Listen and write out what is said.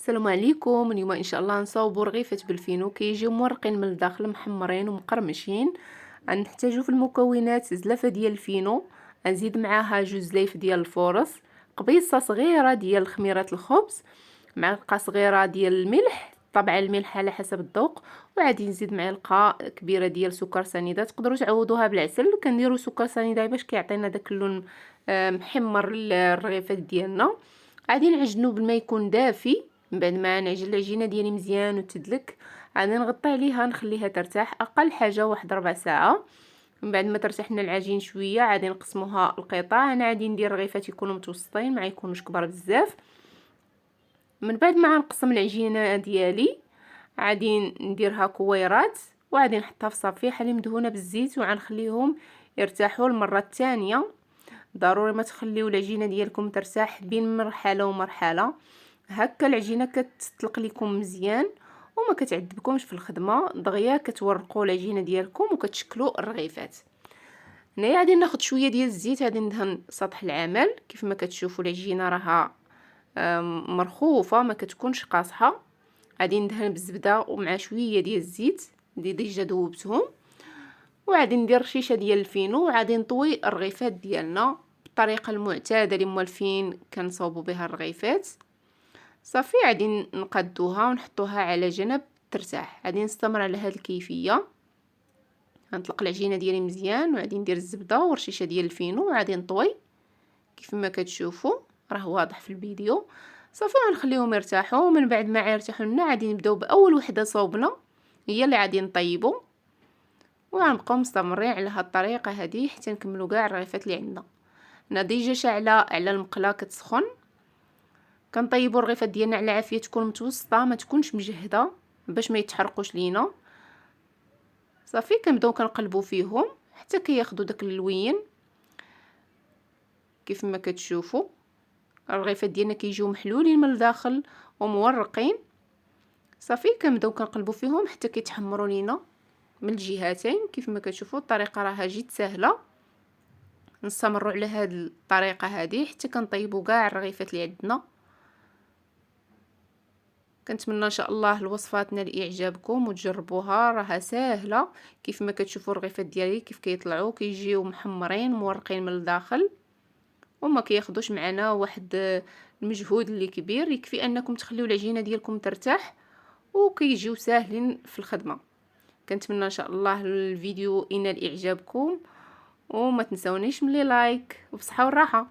السلام عليكم. اليوم ان شاء الله نصاوبوا رغيفه بالفينو كيجيو مورقين من الداخل محمرين ومقرمشين. غنحتاجو في المكونات زلافه ديال الفينو، غنزيد معاها جوج زلايف ديال الفورص، قبيصه صغيره ديال خميره الخبز، معلقه صغيره ديال الملح، طبعا الملح على حسب الذوق، وعادي نزيد معلقه كبيره ديال سكر سنيده. تقدروا تعوضوها بالعسل، كنديروا سكر سنيده باش كيعطينا داك اللون محمر للرغيفات ديالنا. غادي نعجنو بالماء يكون دافي. من بعد ما نعجن العجينه ديالي مزيان وتدلك، غادي نغطي عليها نخليها ترتاح اقل حاجه واحد ربع ساعه. من بعد ما ترتاح لنا العجين شويه غادي نقسموها القطع. انا غادي ندير رغيفات يكونوا متوسطين، ما يكونوش كبار بزاف. من بعد ما نقسم العجينه ديالي غادي نديرها كويرات، وغادي نحطها في صفيحه اللي مدهونه بالزيت، وغنخليهم يرتاحوا المره الثانيه. ضروري ما تخليو العجينه ديالكم ترتاح بين مرحله ومرحله، هكا العجينه كتطلق لكم مزيان وما كتعذبكمش في الخدمه، دغيا كتورقوا العجينه ديالكم وكتشكلوا الرغيفات. هنايا غادي ناخذ شويه ديال الزيت، غادي ندهن سطح العمل. كيف ما كتشوفوا العجينه راها مرخوفه، ما كتكونش قاصحه. غادي ندهن بالزبده ومع شويه ديال الزيت اللي ديجا ذوبتهم، وغادي ندير رشيشه ديال الفينو، وغادي نطوي الرغيفات ديالنا بالطريقه المعتاده اللي موالفين كنصاوبوا بها الرغيفات. صافي غادي نقادوها ونحطوها على جنب ترتاح. غادي نستمر على هذه الكيفيه. غنطلق العجينه ديالي مزيان، وغادي ندير الزبده ورشيشه ديال الفينو، وغادي نطوي كيف ما كتشوفوا راه واضح في الفيديو. صافي غنخليهم يرتاحوا. ومن بعد ما يرتاحوا لنا غادي نبداو باول وحده صوبنا، هي اللي غادي نطيبوا، وغنبقاو مستمرين على هاد الطريقه هذه حتى نكملوا كاع الرغيفات اللي عندنا. انا ديجا شاعله على المقله كتسخن. كنطيبوا الرغيفات ديالنا على عافيه تكون متوسطه، ما تكونش مجهده باش ما يتحرقوش لينا. صافي كنبداو كنقلبوا فيهم حتى كياخذوا داك اللوين. كيف ما كتشوفوا الرغيفات ديالنا كيجيو محلولين من الداخل ومورقين. صافي كنبداو كنقلبوا فيهم حتى كيتحمروا لينا من الجهتين. كيف ما كتشوفوا الطريقه راها جد سهله. نستمروا على هذه الطريقه هذه حتى كنطيبوا كاع الرغيفات اللي عندنا. كنتمنى ان شاء الله الوصفات تنال اعجابكم وتجربوها، راها ساهله. كيف ما كتشوفوا الرغيفات ديالي كيف كيطلعوا كيجيو محمرين مورقين من الداخل، وما كياخذوش معنا واحد المجهود اللي كبير. يكفي انكم تخليو العجينه ديالكم ترتاح وكيجيو ساهلين في الخدمه. كنتمنى ان شاء الله الفيديو ينال اعجابكم، وما تنسونيش من لايك، وبصحه والراحه.